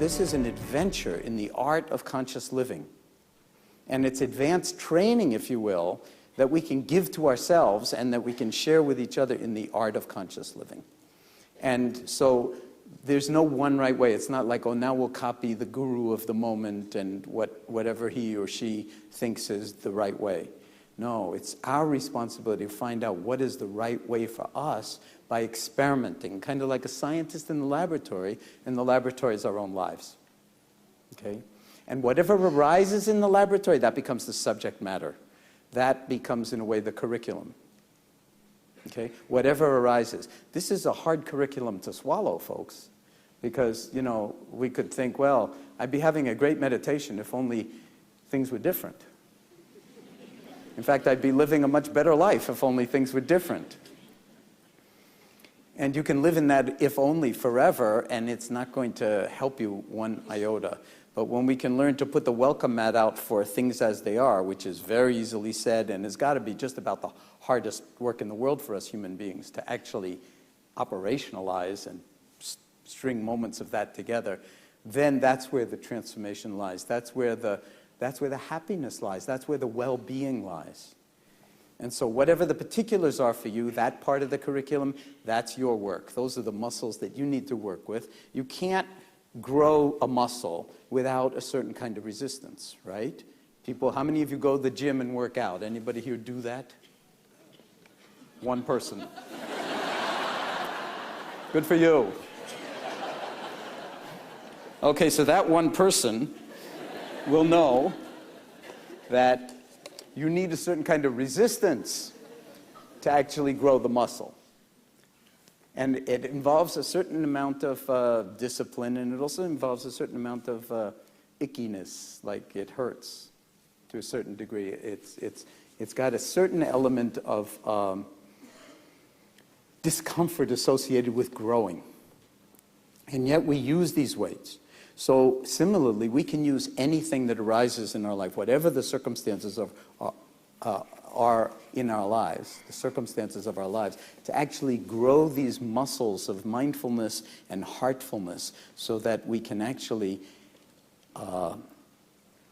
This is an adventure in the art of conscious living. And it's advanced training, if you will, that we can give to ourselves and that we can share with each other in the art of conscious living. And so there's no one right way. It's not like, oh, now we'll copy the guru of the moment and whatever he or she thinks is the right way. No, it's our responsibility to find out what is the right way for us by experimenting, kind of like a scientist in the laboratory, and the laboratory is our own lives. Okay? And whatever arises in the laboratory, that becomes the subject matter. That becomes, in a way, the curriculum. Okay? Whatever arises. This is a hard curriculum to swallow, folks, because, you know, we could think, well, I'd be having a great meditation if only things were different. In fact, I'd be living a much better life if only things were different. And you can live in that if only forever, and it's not going to help you one iota. But when we can learn to put the welcome mat out for things as they are, which is very easily said and has got to be just about the hardest work in the world for us human beings to actually operationalize and string moments of that together, then that's where the transformation lies. That's where the happiness lies. That's where the well-being lies. And so whatever the particulars are for you, that part of the curriculum, that's your work. Those are the muscles that you need to work with. You can't grow a muscle without a certain kind of resistance, right? People, how many of you go to the gym and work out? Anybody here do that? One person. Good for you. Okay, so that one person will know that you need a certain kind of resistance to actually grow the muscle. And it involves a certain amount of discipline, and it also involves a certain amount of ickiness, like it hurts to a certain degree. It's got a certain element of discomfort associated with growing. And yet we use these weights. So similarly, we can use anything that arises in our life, whatever the circumstances are in our lives, the circumstances of our lives, to actually grow these muscles of mindfulness and heartfulness so that we can actually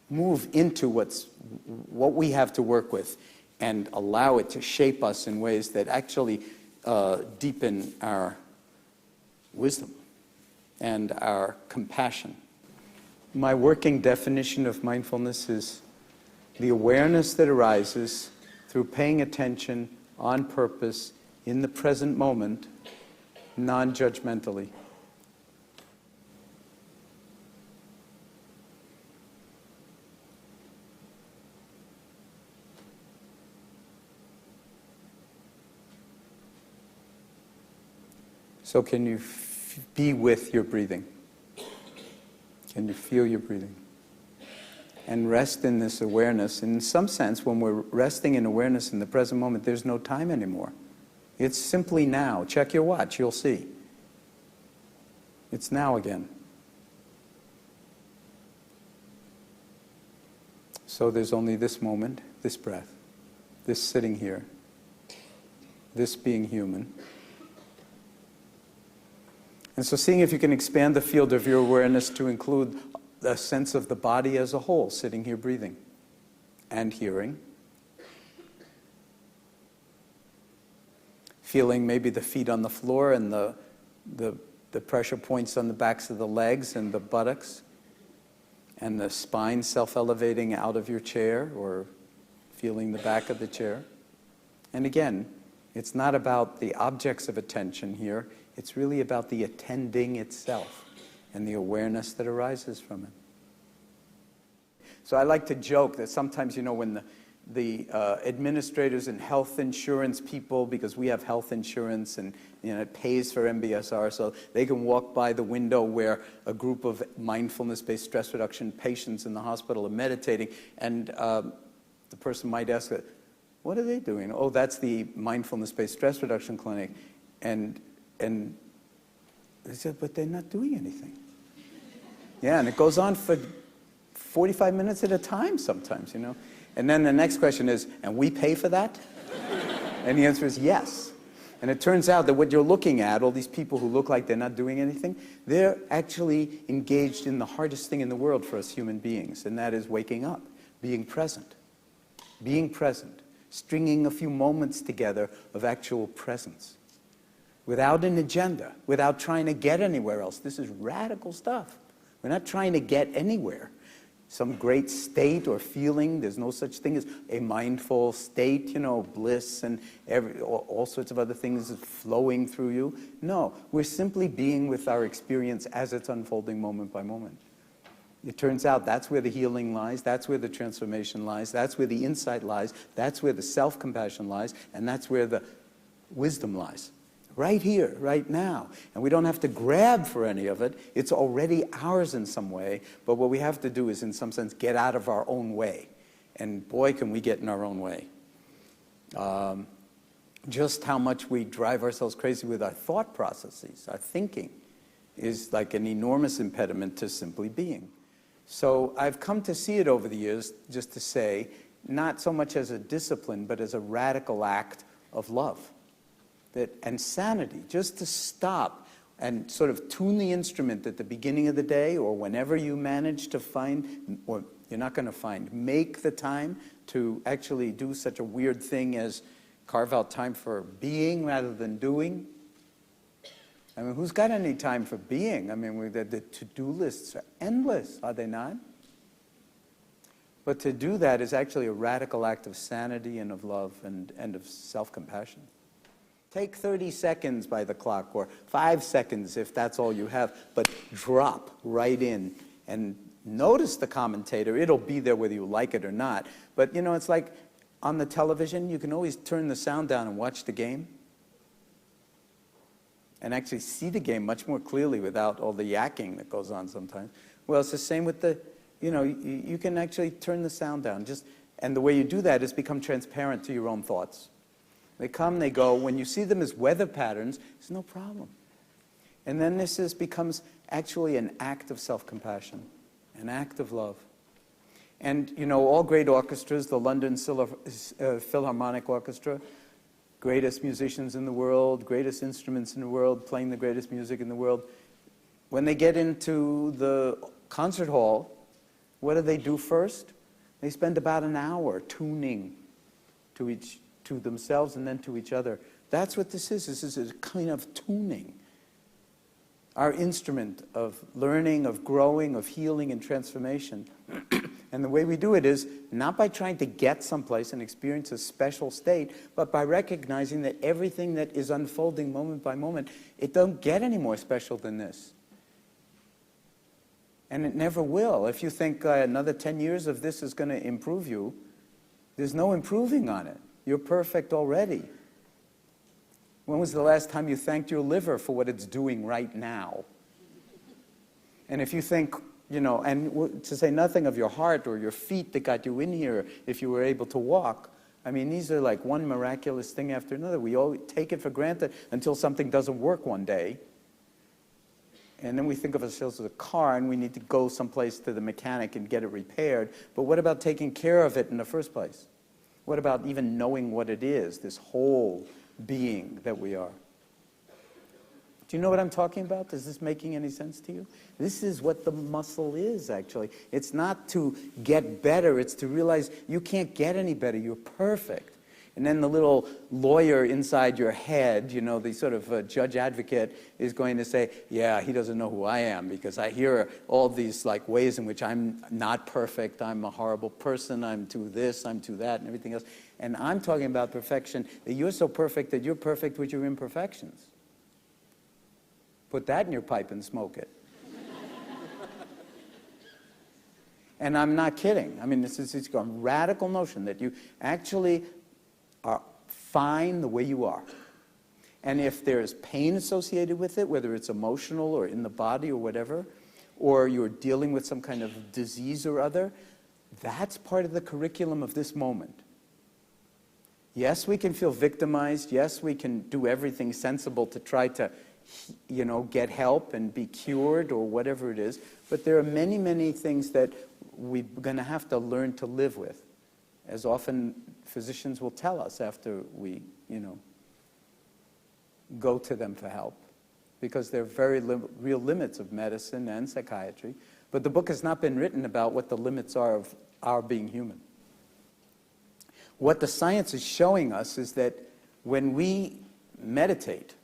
move into what we have to work with and allow it to shape us in ways that actually deepen our wisdom and our compassion. My working definition of mindfulness is the awareness that arises through paying attention on purpose in the present moment, non-judgmentally. So can you be with your breathing? Can you feel your breathing? And rest in this awareness. In some sense, when we're resting in awareness in the present moment, there's no time anymore. It's simply now. Check your watch, you'll see. It's now again. So there's only this moment, this breath, this sitting here, this being human. And so seeing if you can expand the field of your awareness to include a sense of the body as a whole, sitting here breathing and hearing. Feeling maybe the feet on the floor and the pressure points on the backs of the legs and the buttocks, and the spine self-elevating out of your chair or feeling the back of the chair. And again, it's not about the objects of attention here. It's really about the attending itself and the awareness that arises from it. So I like to joke that sometimes, you know, when the administrators and health insurance people, because we have health insurance and, you know, it pays for MBSR, so they can walk by the window where a group of mindfulness-based stress reduction patients in the hospital are meditating, and the person might ask, what are they doing? Oh, that's the mindfulness-based stress reduction clinic. And they said, but they're not doing anything. Yeah, and it goes on for 45 minutes at a time sometimes, you know. And then the next question is, and we pay for that? And the answer is yes. And it turns out that what you're looking at, all these people who look like they're not doing anything, they're actually engaged in the hardest thing in the world for us human beings, and that is waking up, being present. Being present, stringing a few moments together of actual presence. Without an agenda, without trying to get anywhere else. This is radical stuff. We're not trying to get anywhere. Some great state or feeling, there's no such thing as a mindful state, you know, bliss and all sorts of other things flowing through you. No, we're simply being with our experience as it's unfolding moment by moment. It turns out that's where the healing lies, that's where the transformation lies, that's where the insight lies, that's where the self-compassion lies, and that's where the wisdom lies. Right here, right now. And we don't have to grab for any of it. It's already ours in some way. But what we have to do is, in some sense, get out of our own way. And boy, can we get in our own way. Just how much we drive ourselves crazy with our thought processes, our thinking, is like an enormous impediment to simply being. So I've come to see it over the years, just to say, not so much as a discipline, but as a radical act of love. And sanity, just to stop and sort of tune the instrument at the beginning of the day or whenever you manage to find, or you're not going to find, make the time to actually do such a weird thing as carve out time for being rather than doing. I mean, who's got any time for being? I mean, the to-do lists are endless, are they not? But to do that is actually a radical act of sanity and of love and of self-compassion. Take 30 seconds by the clock, or 5 seconds if that's all you have, but drop right in and notice the commentator. It'll be there whether you like it or not. But, you know, it's like on the television, you can always turn the sound down and watch the game and actually see the game much more clearly without all the yakking that goes on sometimes. Well, it's the same with the, you know, you can actually turn the sound down. And the way you do that is become transparent to your own thoughts. They come, they go. When you see them as weather patterns, it's no problem. And then this becomes actually an act of self-compassion, an act of love. And, you know, all great orchestras, the London Philharmonic Orchestra, greatest musicians in the world, greatest instruments in the world, playing the greatest music in the world. When they get into the concert hall, what do they do first? They spend about an hour tuning to themselves and then to each other. That's what this is. This is a kind of tuning. Our instrument of learning, of growing, of healing and transformation. And the way we do it is not by trying to get someplace and experience a special state, but by recognizing that everything that is unfolding moment by moment, it don't get any more special than this. And it never will. If you think another 10 years of this is going to improve you, there's no improving on it. You're perfect already. When was the last time you thanked your liver for what it's doing right now? And if you think, you know, and to say nothing of your heart or your feet that got you in here if you were able to walk, I mean, these are like one miraculous thing after another. We all take it for granted until something doesn't work one day. And then we think of ourselves as a car and we need to go someplace to the mechanic and get it repaired. But what about taking care of it in the first place? What about even knowing what it is, this whole being that we are? Do you know what I'm talking about? Is this making any sense to you? This is what the muscle is, actually. It's not to get better. It's to realize you can't get any better. You're perfect. And then the little lawyer inside your head, you know, the sort of judge advocate is going to say, yeah, he doesn't know who I am because I hear all these like ways in which I'm not perfect, I'm a horrible person, I'm to this, I'm to that, and everything else. And I'm talking about perfection, that you're so perfect that you're perfect with your imperfections. Put that in your pipe and smoke it. And I'm not kidding. I mean, it's a radical notion that you actually are fine the way you are. And if there's pain associated with it, whether it's emotional or in the body or whatever, or you're dealing with some kind of disease or other, that's part of the curriculum of this moment. Yes, we can feel victimized. Yes, we can do everything sensible to try to, you know, get help and be cured or whatever it is. But there are many, many things that we're going to have to learn to live with. As often physicians will tell us after we, you know, go to them for help, because there are very real limits of medicine and psychiatry. But the book has not been written about what the limits are of our being human. What the science is showing us is that when we meditate,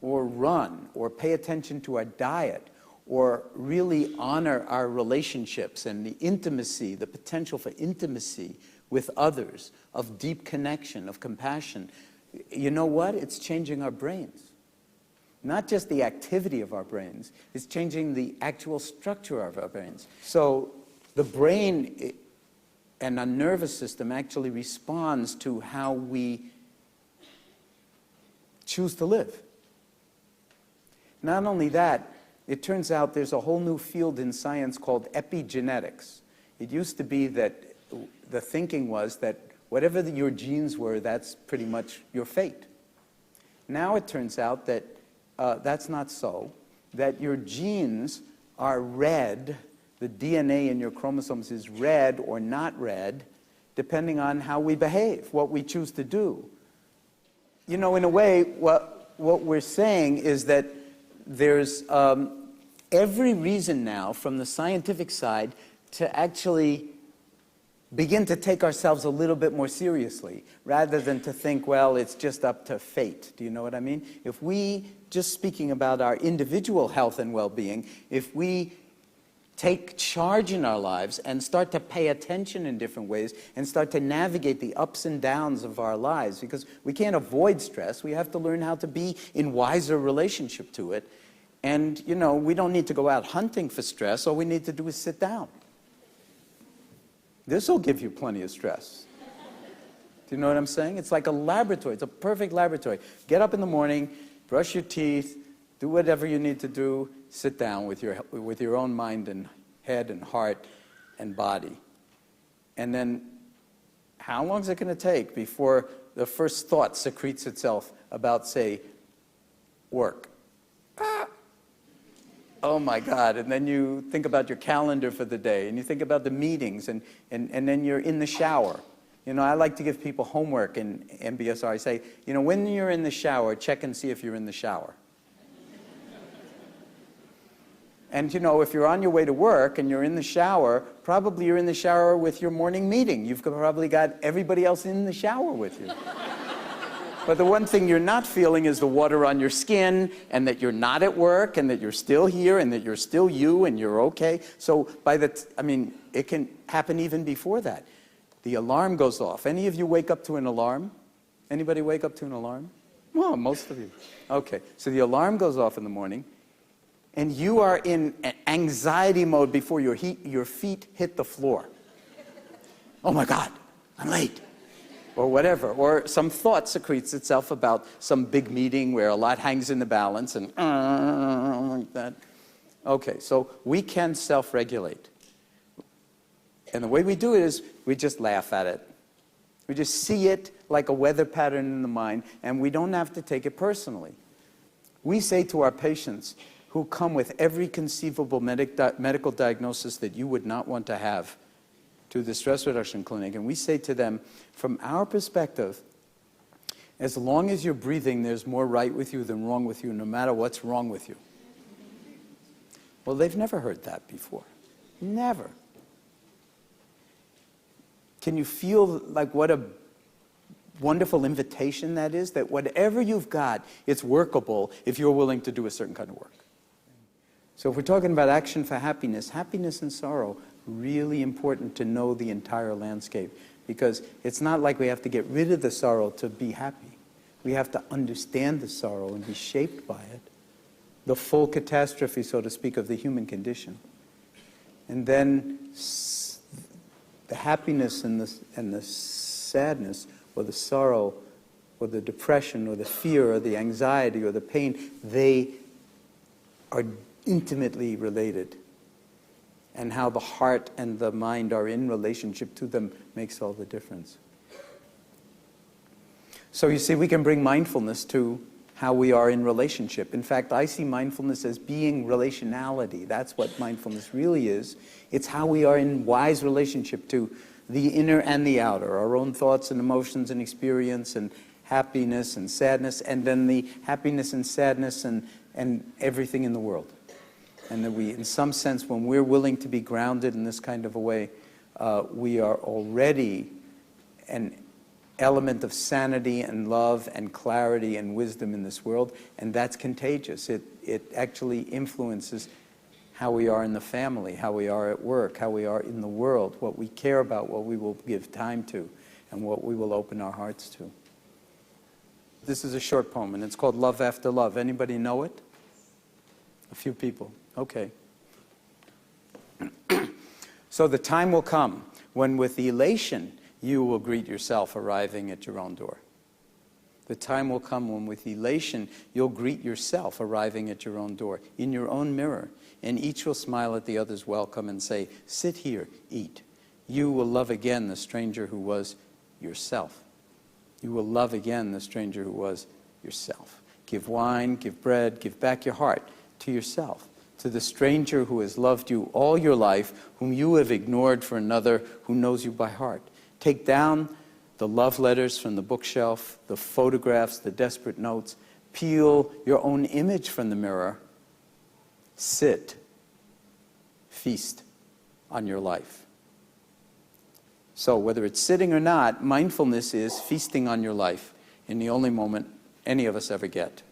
or run, or pay attention to our diet, or really honor our relationships and the intimacy, the potential for intimacy with others, of deep connection, of compassion, you know what? It's changing our brains. Not just the activity of our brains, it's changing the actual structure of our brains. So the brain and our nervous system actually responds to how we choose to live. Not only that, it turns out there's a whole new field in science called epigenetics. It used to be that the thinking was that whatever your genes were, that's pretty much your fate. Now it turns out that that's not so, that your genes are read, the DNA in your chromosomes is read or not read, depending on how we behave, what we choose to do. You know, in a way, what we're saying is that there's every reason now from the scientific side to actually begin to take ourselves a little bit more seriously, rather than to think, well, it's just up to fate. Do you know what I mean? If we, just speaking about our individual health and well-being, if we take charge in our lives and start to pay attention in different ways and start to navigate the ups and downs of our lives, because we can't avoid stress, we have to learn how to be in wiser relationship to it. And, you know, we don't need to go out hunting for stress. All we need to do is sit down. This will give you plenty of stress. Do you know what I'm saying? It's like a laboratory. It's a perfect laboratory. Get up in the morning, brush your teeth, do whatever you need to do, sit down with your own mind and head and heart and body. And then how long is it going to take before the first thought secretes itself about, say, work? Oh my God, and then you think about your calendar for the day, and you think about the meetings, and then you're in the shower. You know, I like to give people homework in MBSR. I say, you know, when you're in the shower, check and see if you're in the shower. And you know, if you're on your way to work and you're in the shower, probably you're in the shower with your morning meeting. You've probably got everybody else in the shower with you. But the one thing you're not feeling is the water on your skin, and that you're not at work, and that you're still here, and that you're still you, and you're okay. So I mean, it can happen even before that. The alarm goes off. Any of you wake up to an alarm? Anybody wake up to an alarm? Well, most of you. Okay, so the alarm goes off in the morning, and you are in anxiety mode before your feet hit the floor. Oh my God, I'm late. Or whatever, or some thought secretes itself about some big meeting where a lot hangs in the balance and like that. Okay, so we can self-regulate. And the way we do it is we just laugh at it. We just see it like a weather pattern in the mind, and we don't have to take it personally. We say to our patients who come with every conceivable medical diagnosis that you would not want to have to the stress reduction clinic, and we say to them, from our perspective, as long as you're breathing, there's more right with you than wrong with you, no matter what's wrong with you. Well, they've never heard that before. Never. Can you feel like what a wonderful invitation that is? That whatever you've got, it's workable if you're willing to do a certain kind of work. So if we're talking about action for happiness, happiness and sorrow, really important to know the entire landscape, because it's not like we have to get rid of the sorrow to be happy. We have to understand the sorrow and be shaped by it, the full catastrophe, so to speak, of the human condition. And then the happiness and the sadness, or the sorrow, or the depression, or the fear, or the anxiety, or the pain, they are intimately related. And how the heart and the mind are in relationship to them makes all the difference. So you see, we can bring mindfulness to how we are in relationship. In fact, I see mindfulness as being relationality. That's what mindfulness really is. It's how we are in wise relationship to the inner and the outer, our own thoughts and emotions and experience, and happiness and sadness, and then the happiness and sadness and everything in the world. And that we, in some sense, when we're willing to be grounded in this kind of a way, we are already an element of sanity and love and clarity and wisdom in this world, and that's contagious. It actually influences how we are in the family, how we are at work, how we are in the world, what we care about, what we will give time to, and what we will open our hearts to. This is a short poem, and it's called Love After Love. Anybody know it? A few people. Okay. So the time will come when with elation you will greet yourself arriving at your own door. The time will come when with elation you'll greet yourself arriving at your own door, in your own mirror, and each will smile at the other's welcome and say, sit here, eat. You will love again the stranger who was yourself. You will love again the stranger who was yourself. Give wine, give bread, give back your heart to yourself, to the stranger who has loved you all your life, whom you have ignored for another who knows you by heart. Take down the love letters from the bookshelf, the photographs, the desperate notes. Peel your own image from the mirror. Sit. Feast on your life. So whether it's sitting or not, mindfulness is feasting on your life in the only moment any of us ever get.